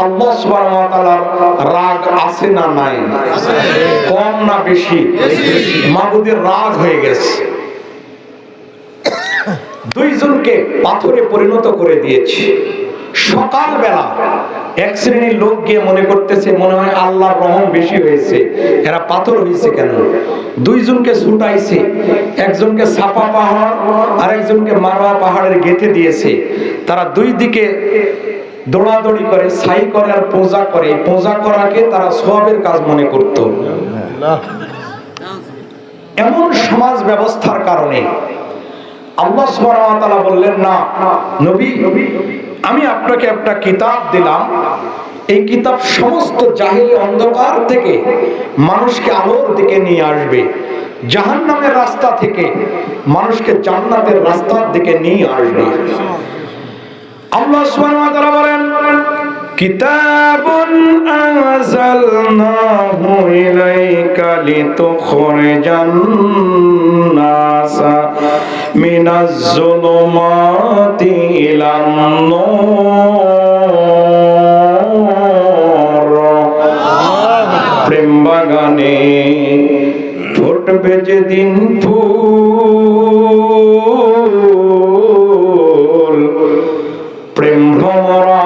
আল্লাহ সুবহানাহু ওয়া তাআলার রাগ আছে না নাই? কম না বেশি? মাবুদের রাগ হয়ে গেছে, দুইজনকে পাথরে পরিণত করে দিয়েছে। সকালবেলা এক শ্রেণীর লোক গিয়ে মনে করতেছে মনে হয় আল্লাহর রহম বেশি হয়েছে, এরা পাথর হয়েছে কেন? দুইজনকে ছুটাইছে, একজনকে সাফা পাহাড় আর একজনকে মারওয়া পাহাড়ের গেঁথে দিয়েছে। তারা দুই দিকে দৌড়াদৌড়ি করে, সাই করে আর পূজা করে। পূজা করাকে তারা সওয়াবের কাজ মনে করত। এমন সমাজ ব্যবস্থার কারণে আল্লাহ সুবহানাহু ওয়া তাআলা বললেন, না নবী, আমি আপনাকে একটা কিতাব দিলাম, এই কিতাব সমস্ত জাহেলি অন্ধকার থেকে মানুষকে আলোর দিকে নিয়ে আসবে, জাহান্নামের রাস্তা থেকে মানুষকে জান্নাতের রাস্তার দিকে নিয়ে আসবে। আল্লাহ সুবহানাহু ওয়া তাআলা বলেন, কিতাবুন আনজালনাহু ইলাইকা লিতুখরিজান নাসা মিনাজ যুলুমাতি ইলান নূর। প্রেম বাগানে ফুটবে যেদিন ফুল, প্রেম ভ্রমরা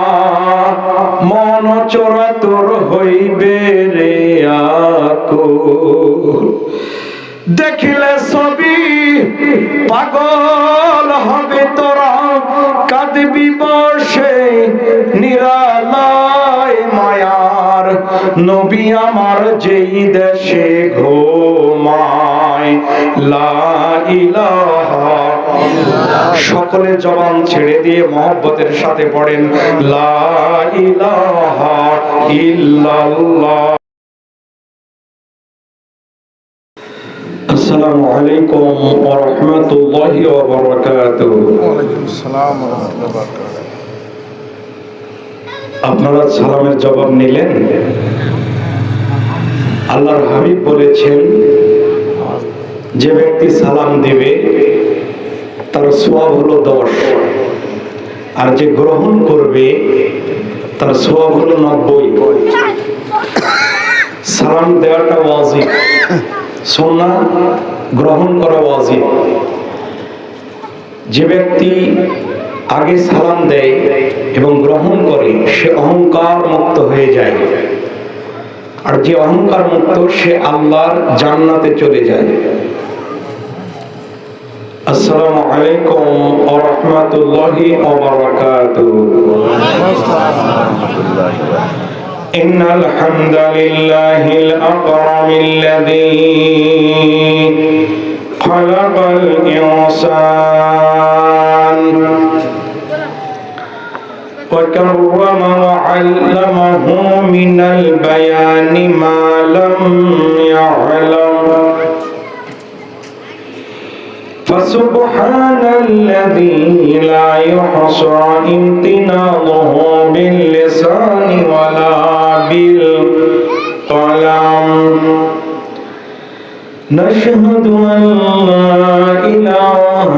মন চরাতুর হইবে রে আকুল। দেখিলে ছবি পাগল হবে তোরা, কাঁদবি বসে নিরালায় মায়ার। নবী আমার যেই দেশে ঘুমায় লা ইলাহা, সকলে জবান ছেড়ে দিয়ে মহব্বতের সাথে পড়েন লা ইলাহা ইল্লাল্লাহ। আসসালামু আলাইকুম ওয়া রাহমাতুল্লাহি ওয়া বারাকাতুহু। ওয়া আলাইকুম আসসালাম ওয়া রাহমাতুল্লাহি ওয়া বারাকাতুহু। আপনারা সালামের জবাব নিলেন? আল্লাহর হাবিব বলেছেন, যে ব্যক্তি সালাম দিবে তার সওয়াব হলো 10, আর যে গ্রহণ করবে তার সওয়াব হলো 90। সালাম দেওয়াটা ওয়াজিব, সুন্নাহ গ্রহণ করা ওয়াজিব। যে ব্যক্তি আগে সালাম দেয় এবং গ্রহণ করে সে অহংকার মুক্ত হয়ে যায়, আর যে অহংকার মুক্ত সে আল্লাহর জান্নাতে চলে যায়। আসসালামু আলাইকুম ওয়া রাহমাতুল্লাহি ওয়া বারাকাতুহু। ইন্নাল হামদালিল্লাহিল আকরামিল্লাযী খালাকাল ইনসান ওয়া কাররামা ওয়া আল্লামাহু মিনাল বায়ানি মা লাম ইয়া'লাম। فسبحان الذي لا يحصى امتنانه باللسان ولا بالقلم. نشهد أن لا إله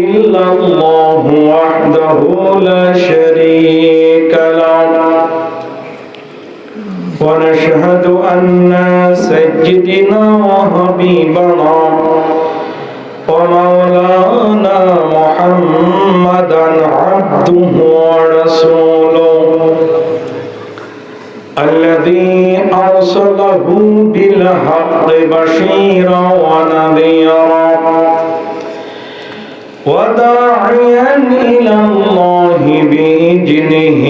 إلا الله وحده لا شريك له، ونشهد أن سيدنا وحبيبنا ومولانا محمدا عبده ورسوله الذي أرسله بالحق بشيرا ونذيرا وداعيا إلى الله بإذنه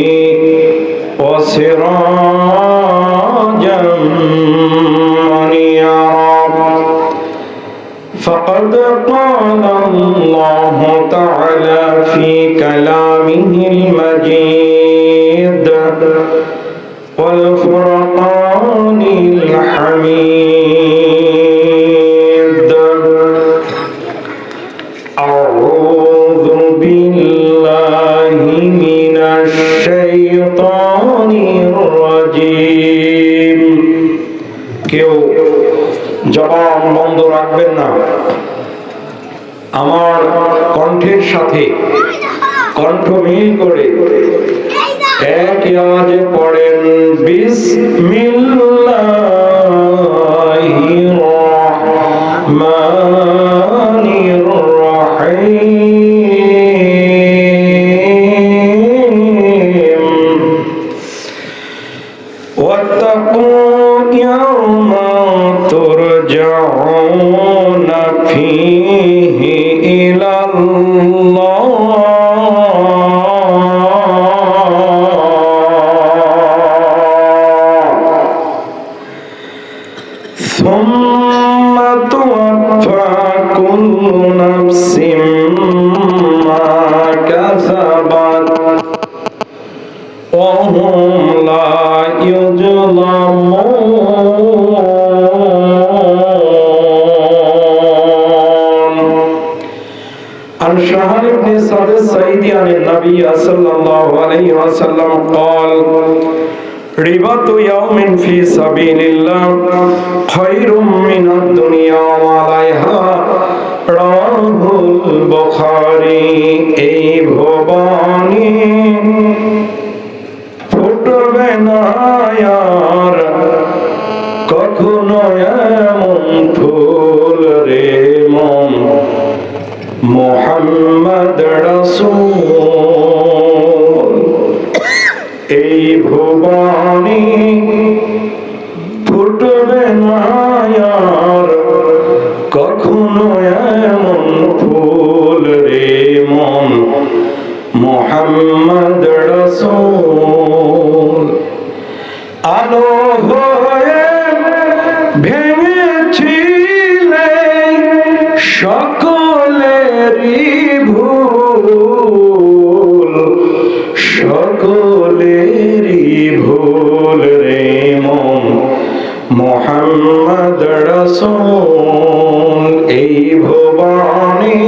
وسراجا منيرا. فقد قال الله تعالى في كلامه المجيد والفرقان الحميد. أعوذ بالله من الشيطان الرجيم. কেউ জবান বন্ধ রাখবেন না। আমার কণ্ঠের সাথে কণ্ঠ মিল করে একে আওয়াজে পড়েন বিসমিল্লাহির রহমানির রহিম ওয়াত্তাকু ইয়াওমা তুরজাউনা ফীহি ইলাল্লাহ ثم توفى كل نفس ما كسبت وهم لا يظلمون. عن شهر بن سعد السعيدي عن النبي صلى الله عليه وسلم قال رباط يوم في سبيل الله خير من الدنيا وما عليها رواه البخاري. এই ভবানী ফুটবে না আর কখনো এমন ফুল রে মন মুহাম্মদ রাসূল. এই ভবানী ফুটবে না আর কখনো এমন ফুল রে মন মুহাম্মদ রাসূল. আলো হয়ে ভেঙেছিলে সকলেরই ভুল, সকলেরই ভুল রে মন মুহাম্মদ রাসূল. এই ভবানী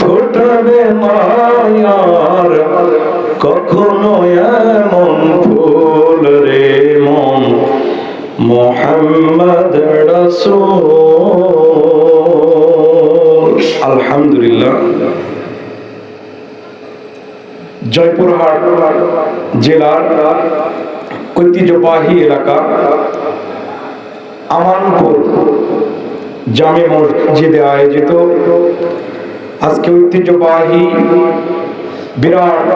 ফুটবে না আর কখনো এমন ফুল রে মন মুহাম্মদ রাসূল. আলহামদুলিল্লাহ. জয়পুরহাট জেলার ঐতিহ্যবাহী এলাকা আমানপুর জামে মসজিদে আয়োজিত আজকে ঐতিহ্যবাহী বিরাট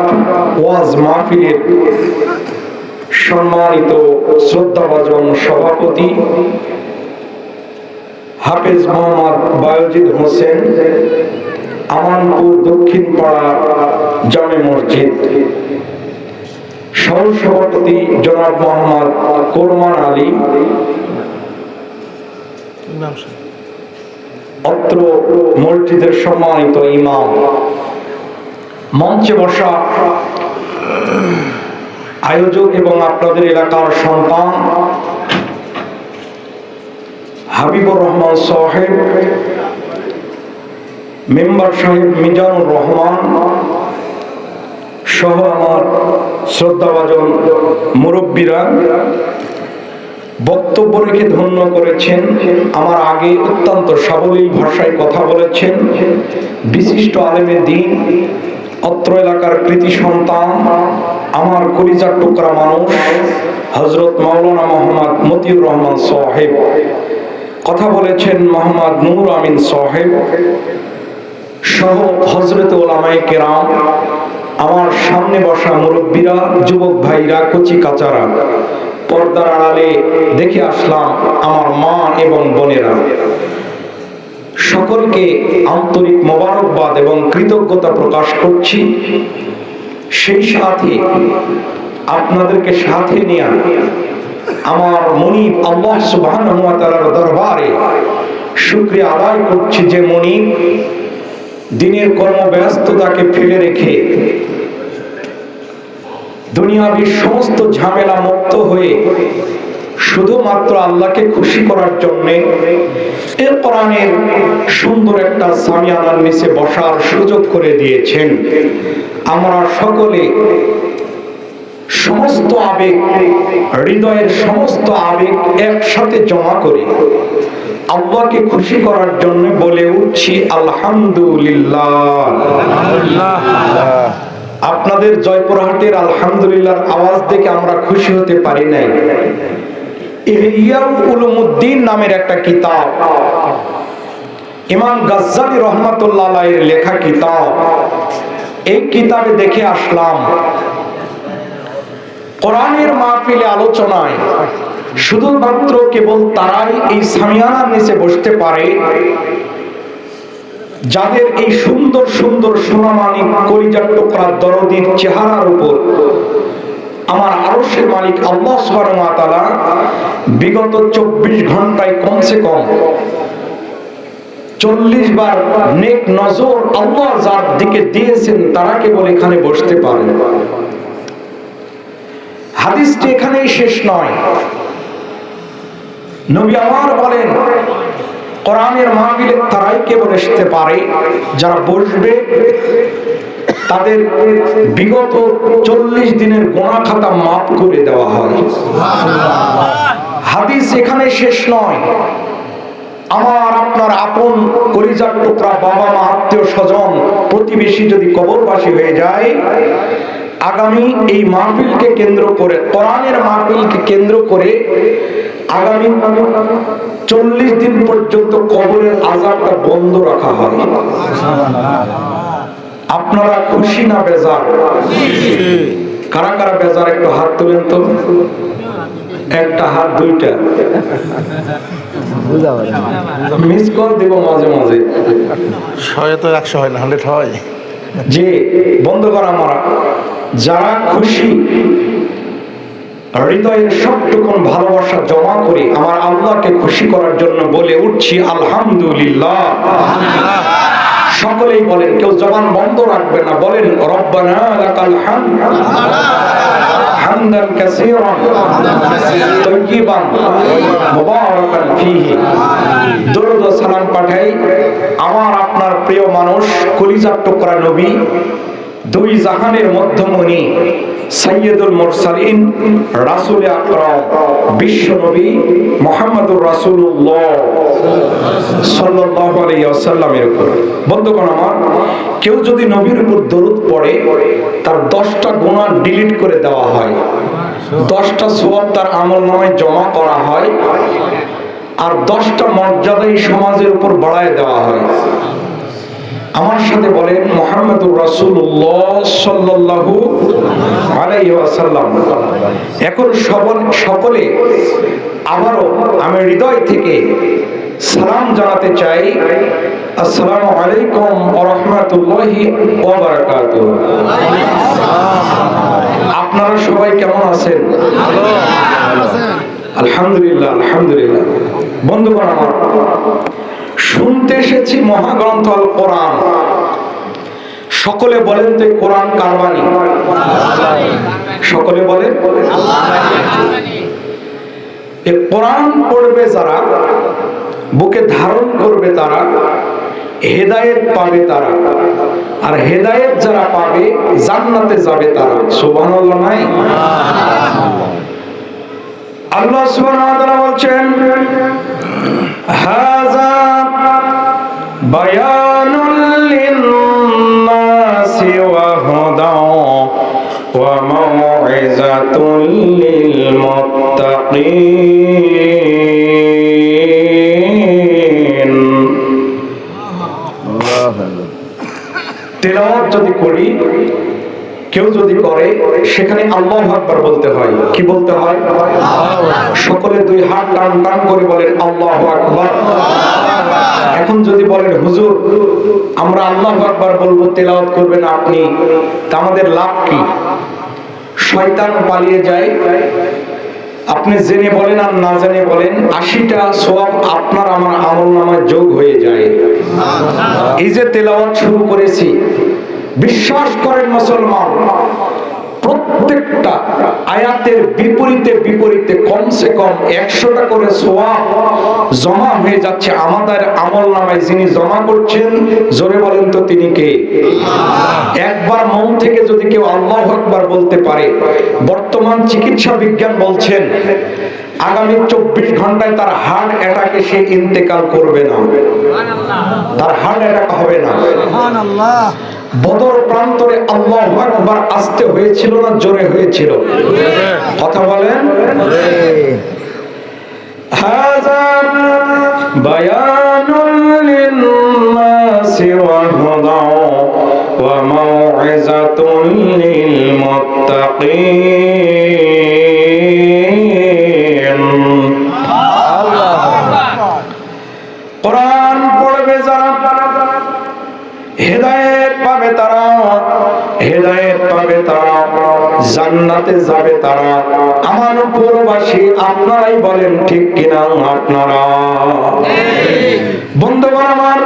ওয়াজ মাহফিলের সম্মানিত শ্রদ্ধাভাজন সভাপতি হাফেজ মোহাম্মদ বায়জিদ হোসেন, আমানপুর দক্ষিণ পাড়া জামে মসজিদ, সহ সভাপতি জনাব মোহাম্মদ কোরমান আলী, অত্র মসজিদের সম্মানিত ইমাম, মঞ্চে বসা আয়োজক এবং আপনাদের এলাকার সন্তান হাবিবুর রহমান সাহেব, মেম্বার সাহেব মিজানুর রহমান সহ আমার শ্রদ্ধাভাজন মুরব্বীরা বক্তব্য রেখে ধন্য করেছেন। আমার আগে অত্যন্ত সাবলীল ভাষায় কথা বলেছেন বিশিষ্ট আলেমে দ্বীন, অত্র এলাকার কৃতি সন্তান, আমার কলিজার টুকরা মানুষ হযরত মাওলানা মোহাম্মদ মতিউর রহমান সাহেব, কথা বলেছেন মোহাম্মদ নূর আমিন সাহেব সহ হযরত উলামায়ে কেরাম, আমার সামনে বসা মুরব্বীরা, যুবক ভাইরা, কচি কাচারা, পর্দার আড়ালে দেখে আসলাম আমার মা এবং বোনেরা, সকলকে আন্তরিক মোবারকবাদ এবং কৃতজ্ঞতা প্রকাশ করছি। সেই সাথে আপনাদেরকে সাথে নিয়ে আমার মনিব আল্লাহ সুবহানাহু ওয়া তাআলার দরবারে শুকরিয়া আদায় করছি যে মনিব দিনের কর্মব্যস্ততাকে ফেলে রেখে দুনিয়াবী সমস্ত ঝামেলা মুক্ত হয়ে শুধুমাত্র আল্লাহকে খুশি করার জন্য এই কোরআনের সুন্দর একটা সামিয়ানার নিচে বসার সুযোগ করে দিয়েছেন। আমরা সকলে সমস্ত আবেগ, হৃদয়ের সমস্ত আবেগ একসাথে জমা করে আল্লাহকে খুশি করার জন্য বলে উঠছি আলহামদুলিল্লাহ। আপনাদের জয়পুরহাটের আলহামদুলিল্লাহর আওয়াজ দেখে আমরা খুশি হতে পারি নাই। ইহইয়া উলুমুদ্দিন নামের একটা কিতাব, ইমাম গাজ্জালী রহমাতুল্লাহ আলাইহির লেখা কিতাব। এই কিতাবে দেখে আসলাম কোরআনের মাহফিলে আলোচনায় শুধুমাত্র কেবল তারাই এই সামিয়ানার নিচে বসতে পারে যাদের এই সুন্দর সুন্দর সোনামানিক কলিজার টুকরা দরদির চেহারার উপর আমার আরশের মালিক আল্লাহ সুবহানাহু ওয়া তাআলা বিগত 24 ঘন্টায় কমসে কম 40 বার নেক নজর আল্লাহ যার দিকে দিয়েছেন তারা কেবল এখানে বসতে পারে। হাদিসটি এখানেই শেষ নয়। নবী আমার বলেন কোরআনের মাহফিলে তারাই কেবল আসতে পারে যারা বসবে তাদের বিগত 40 দিনের গুনাহ খাতা মাফ করে দেওয়া হয়। হাদিস এখানে শেষ নয়। আমার আপনার আপন কলিজার টুকরা বাবা মা আত্মীয় স্বজন প্রতিবেশী যদি কবরবাসী হয়ে যায়, আগামী এই মাহফিলকে কেন্দ্র করে, কোরআনের মাহফিলকে কেন্দ্র করে আগামী 40 দিন পর্যন্ত কবরের আযাবটা বন্ধ রাখা হয়। আপনারা খুশি না বেজার? কারা কারা বেজার একটু হাত তুলেন তো। একটা হাত, দুইটা। মিস কল দিব মাঝে মাঝে। 100 তো 100 হয় না, 100 হয়। যে বন্ধ করা মারা যারা খুশি হৃদয়ের সবটুকুন ভালোবাসা জমা করে আমার আল্লাহকে খুশি করার জন্য বলে উঠছি আলহামদুলিল্লাহ। সকলেই বলেন, কেউ জবান বন্ধ রাখবে না, বলেন রব্বানা লাকাল হামদ হামদান কাসীরান তাইয়িবান মুবারাকান ফীহি। দরুদ ও সালাম পাঠাই আমার আপনার প্রিয় মানুষ, কলিজার টুকরা নবী, দুই জাহানের মধ্যমণি, সাইয়্যিদুল মুরসালিন, রাসূল আকরাম, বিশ্ব নবী মুহাম্মদুর রাসূলুল্লাহ সাল্লাল্লাহু আলাইহি ওয়াসাল্লামের উপর। বন্ধুগণ আমার, কেউ যদি নবীর উপর দরুদ পড়ে তার 10টা গুনাহ ডিলিট করে দেওয়া হয়, 10টা সওয়াব তার আমলনামায় জমা করা হয়, আর 10টা মর্যাদা এই সমাজের উপর বাড়ায় দেওয়া হয়। আমার সাথে বলেন মুহাম্মদুর রাসূলুল্লাহ সাল্লাল্লাহু আলাইহি ওয়াসাল্লাম। এখন সকলে আবারও আমি হৃদয় থেকে সালাম জানাতে চাই, আসসালামু আলাইকুম ওয়া রাহমাতুল্লাহি ওয়া বারাকাতুহু। আপনারা সবাই কেমন আছেন? আলহামদুলিল্লাহ, আলহামদুলিল্লাহ। বন্ধুগণ আমার, শুনতে এসেছি মহাগ্রন্থ আল কোরআন। সকলে বলেন তো কোরআন কার বাণী? সকলে বলেন এই কোরআন পড়বে যারা, বুকে ধারণ করবে তারা হেদায়েত পাবে তারা, আর হেদায়েত যারা পাবে জান্নাতে যাবে তারা। সুবহানাল্লাহ নাই? আল্লাহ সুবহানাহু ওয়া তাআলা বলছেন হাযা বায়ানুল লিন-নাসি ওয়া হুদাও ওয়া মাউইযাতুল লিল মুত্তাকিন। তেলাওয়াত যদি করি, কেউ যদি করে, সেখানে আল্লাহু আকবার বলতে হয়। কি বলতে হয়? সকলে দুই হাত টান টান করে বলেন আল্লাহু আকবার। এখন যদি বলেন হুজুর আমরা আল্লাহু আকবার বলবো, তেলাওয়াত করবেন আপনি, তা আমাদের লাভ কি? শয়তান পালিয়ে যায়। আপনি জেনে বলেন আর না জেনে বলেন, 80টা সওয়াব আপনার আমার আমলনামায় যোগ হয়ে যায়। এই যে তেলাওয়াত শুরু করেছি, বিশ্বাস করেন মুসলমান, প্রত্যেকটা আয়াতের বিপরীতে বিপরীতে কমসে কম 100টা করে সওয়াব জমা হয়ে যাচ্ছে আমাদের আমলনামায়। যিনি জমা করছেন জোরে বলেন তো তিনি কে? একবার মন থেকে যদি কেউ আল্লাহু আকবার বলতে পারে, বর্তমান চিকিৎসা বিজ্ঞান বলছেন আগামী 24 ঘন্টায় তার হার্ট অ্যাটাকে সে ইন্তেকাল করবে না, তার হার্ট অ্যাটাক হবে না। বদর প্রান্তরে আল্লাহু আকবার আসতে হয়েছিল না জোরে হয়েছিল? কথা বলেন। হাযা বায়ানুল লিন-নাসি ওয়া হুদাও ওয়া মাউইযাতুল লিল মুত্তাকিন। কোরআন পড়বে যারা হেদায়েত পাবে তারা, হেদায়েত পাবে তারা, জান্নাতে যাবে তারা। আমার পূর্ববাসী আপনারাই বলেন ঠিক কিনা? আপনারা বন্ধুগণ আমার,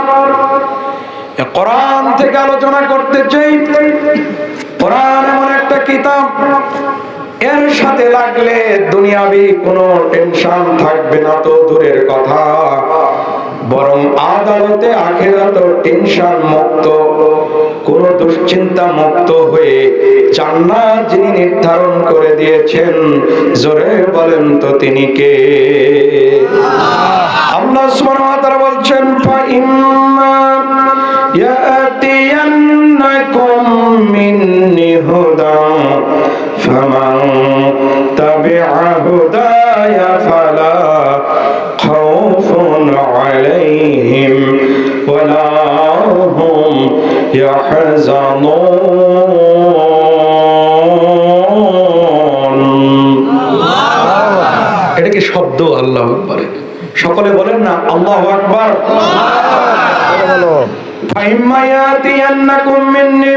কোরআন থেকে আলোচনা করতে চাই। কোরআন এমন একটা কিতাব, এর সাথে লাগলে দুনিয়াবি কোনো টেনশন থাকবে না তো দূরের কথা, বরং আদালতে আখিরাতে টেনশন মুক্ত, কোন দুশ্চিন্তা মুক্ত হয়ে জান্নাত যিনি নির্ধারণ করে দিয়েছেন, জোরে বলেন তো তিনি কে? আল্লাহ সুবহানাহু ওয়া তাআলা বলছেন, ফাইম্মা ইয়াতিয়ান্নাকুম মিন্নি হুদান ফামান তাবিআ হুদায়া ফালা খাউফুন আলাইহিম ওয়ালা হুম ইয়াহজানুন। এটা কি শব্দ? আল্লাহু আকবার। সকলে বলেন না আল্লাহু আকবার। ফাইম্মা ইয়াতিয়ান্নাকুম মিন্নি,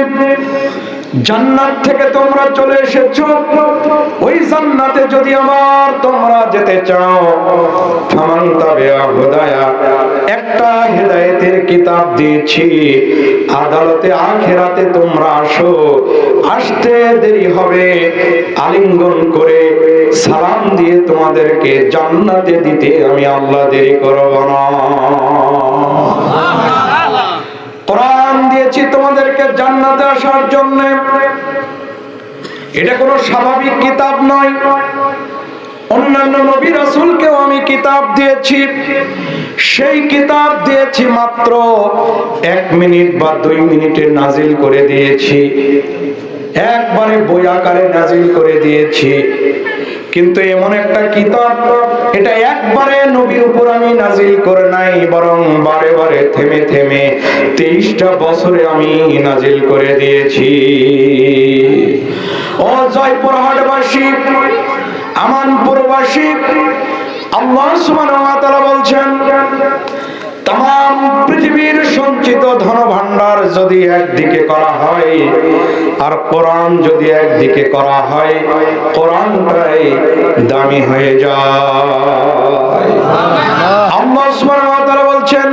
জান্নাত থেকে তোমরা চলে এসেছো, ওই জান্নাতে যদি আমার তোমরা যেতে চাও, ফামান তাবিআ হুদায়া, একটা হেদায়েতের কিতাব দিয়েছি, আদালতে আখিরাতে তোমরা আসো, আসতে দেরি হবে, আলিঙ্গন করে সালাম দিয়ে তোমাদেরকে জান্নাতে দিতে আমি আল্লাহ দেরি করব না। কোরআন দিয়েছি তোমাদেরকে জান্নাতে আসার জন্য, এটা কোনো স্বাভাবিক কিতাব নয়। অন্যান্য নবী রাসূলকেও আমি কিতাব দিয়েছি, সেই কিতাব দিয়েছি মাত্র 1 মিনিট বা 2 মিনিটে নাজিল করে দিয়েছি, একবারে বই আকারে নাজিল করে দিয়েছি। কিন্তু এমন একটা কিতাব, এটা একবারে নবীর উপর আমি নাজিল করে নাই, বরং বারে বারে থেমে থেমে 23টা বছরে আমি নাজিল করে দিয়েছি। ও জয়পুরহাটবাসী, আমানপুরবাসী, আল্লাহ সুবহানাহু ওয়া তাআলা বলছেন, তাম পৃথিবীর সঞ্চিত ধন ভান্ডার যদি একদিকে করা হয় আর কোরআন যদি একদিকে করা হয়, কোরআনটাই দামি হয়ে যায়। আল্লাহ সুবহানাহু ওয়া তাআলা বলছেন,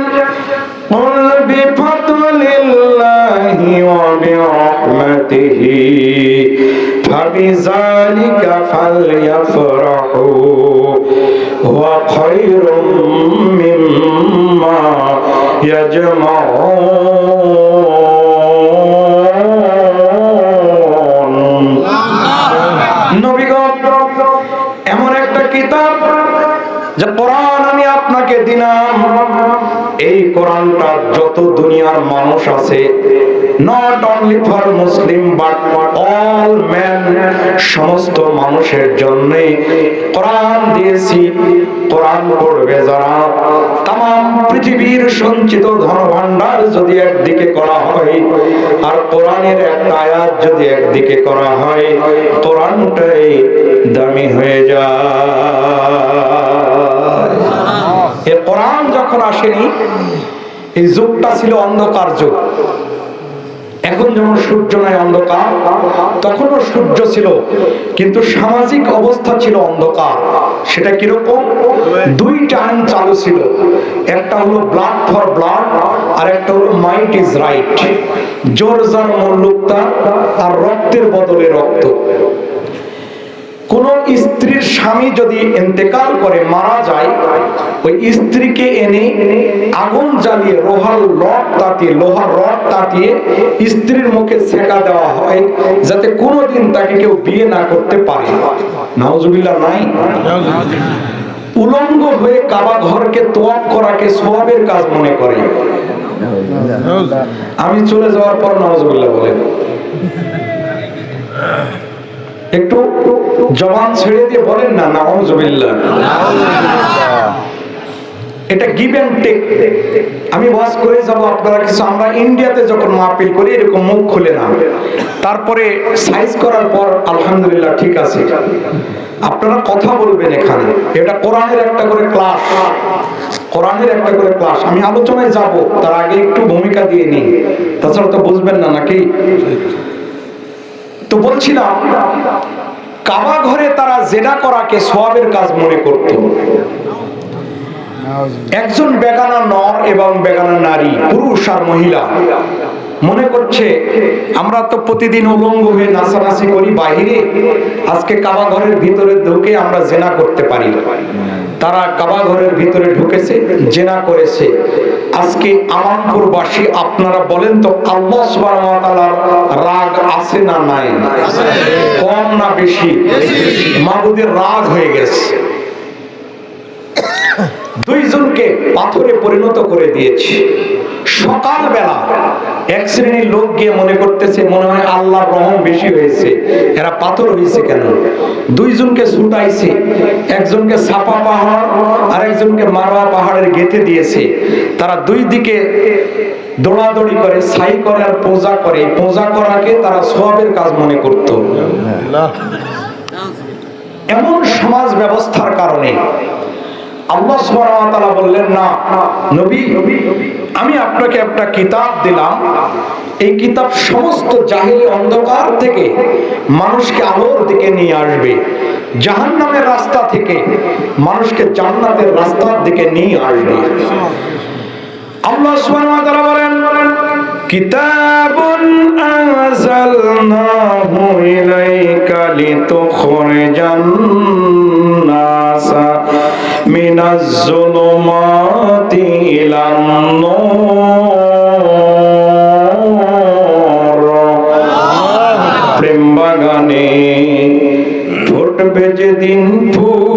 কুল বিফাদলিল্লাহি ওয়া বিরহমাতিহি ফাবিযালিকা ফালইফরাহু হুয়া খায়রুম মিম্মা ইয়াজমাউন। নবীগণ, এমন একটা কিতাব যে কোরআন আমি আপনাকে দিলাম, এই কোরআনটা যত দুনিয়ার মানুষ আছে, not only for Muslim but all man, সমস্ত মানুষের জন্য কোরআন দিয়েছি। কোরআন পড়বে যারা, তাম পৃথিবীর সঞ্চিত ধন ভান্ডার যদি একদিকে করা হয় আর কোরআনের একটা আয়াত যদি একদিকে করা হয়, কোরআনটাই দামি হয়ে যায়। এই কোরআন যখন আসেনি, এই যুগটা ছিল অন্ধকার যুগ। এখন যেমন সূর্য নাই অন্ধকার, তখনও সূর্য ছিল, কিন্তু সামাজিক অবস্থা ছিল অন্ধকার। সেটা কিরকম? 2টা আইন চালু ছিল, একটা হলো ব্লাড ফর ব্লাড আর একটা হলো মাইট ইজ রাইট, জোর যার মুল্লুকতা আর রক্তের বদলে রক্ত। কোন স্ত্রীর স্বামী যদি ইন্তেকাল করে, মারা যায়, ওই স্ত্রীকে এনে আগুন জ্বালিয়ে লোহার রড তাতিয়ে স্ত্রীর মুখে ছেঁকা দেওয়া হয়, যাতে কোনোদিন তাকে কেউ বিয়ে না করতে পারে। নাউজুবিল্লাহ নাই। উলঙ্গ হয়ে কাবা ঘরকে তোয়াফ করাকে সওয়াবের কাজ মনে করে। আমি চলে যাওয়ার পর নাউজুবিল্লাহ বলেন। একটু জবান ছেড়ে দিয়ে বলেন না নাউজুবিল্লাহ। এটা গিভ এন্ড টেক। আমি ওয়াজ করে যাব, আপনারা কিছু, আমরা ইন্ডিয়াতে যখন মাহফিল করি এরকম মুখ খুলে না, তারপরে সাইজ করার পর আলহামদুলিল্লাহ ঠিক আছে, আপনারা কথা বলবেন এখানে। এটা কোরআনের একটা করে ক্লাস, কোরআনের একটা করে ক্লাস। আমি আলোচনায় যাব, তার আগে একটু ভূমিকা দিয়ে নিই, তাছাড়া তো বুঝবেন না নাকি। তো বলছিলাম, কাবা ঘরে তারা জেনা করাকে সওয়াবের কাজ মনে করত। একজন বেগানা নর এবং বেগানা নারী, পুরুষ আর মহিলা, মনে করছে আমরা তো প্রতিদিন উলঙ্গ হয়ে নাচানাচি করি বাহিরে, আজকে কাবা ঘরের ভিতরে ঢুকে আমরা জেনা করতে পারি। তারা কাবা ঘরের ভিতরে ঢুকেছে, জেনা করেছে। আজকে আমানপুরবাসী আপনারা বলেন তো, আল্লাহ সুবহানাহু ওয়া তাআলার রাগ আছে না নাই? কম না বেশি? মাবুদের রাগ হয়ে গেছে। দুইজনকে পাথরে পরিণত করে দিয়েছে। সকালবেলা এক শ্রেণীর লোক গিয়ে মনে করতেছে মনে হয় আল্লাহর রহম বেশি হয়েছে, এরা পাথর হয়েছে কেন? দুইজনকে ছুটাইছে, একজনকে সাফা পাহাড় আর একজনকে মারওয়া পাহাড়ের গেঁথে দিয়েছে। তারা দুই দিকে দৌড়াদৌড়ি করে, সাই করে আর পূজা করে। পূজা করাকে তারা সওয়াবের কাজ মনে করত। এমন সমাজ ব্যবস্থার কারণে আল্লাহ সুবহানাহু ওয়া তাআলা বললেন, না নবী, আমি আপনাকে একটা কিতাব দিলাম, এই কিতাব সমস্ত জাহিলি অন্ধকার থেকে মানুষকে আলোর দিকে নিয়ে আসবে, জাহান্নামের রাস্তা থেকে মানুষকে জান্নাতের রাস্তার দিকে নিয়ে আসবে। আল্লাহ সুবহানাহু ওয়া তাআলা বলেন, কিতাবুন আনজালনাহু ইলাইকা লিতুখরিজান নাসা মিনাজ যুলুমাতি ইলান নূর। প্রেম বাগানে ফুটবে যেদিন ফুল,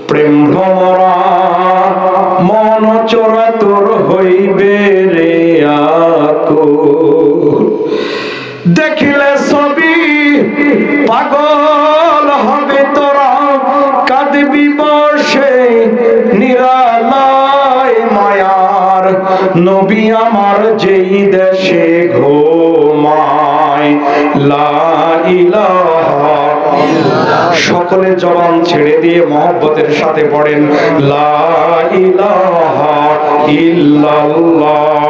প্রেম ভ্রমরা মন চরাচর হইবে রে আকুল। দেখিলে ছবি পাগল হবে তোরা, কাঁদবি বসে নিরালায় মায়ার। নবী আমার যেই দেশে ঘুমায়, লা ইলাহা। সকলে জবান ছেড়ে দিয়ে মহব্বতের সাথে পড়েন, লা ইলাহা ইল্লাল্লাহ।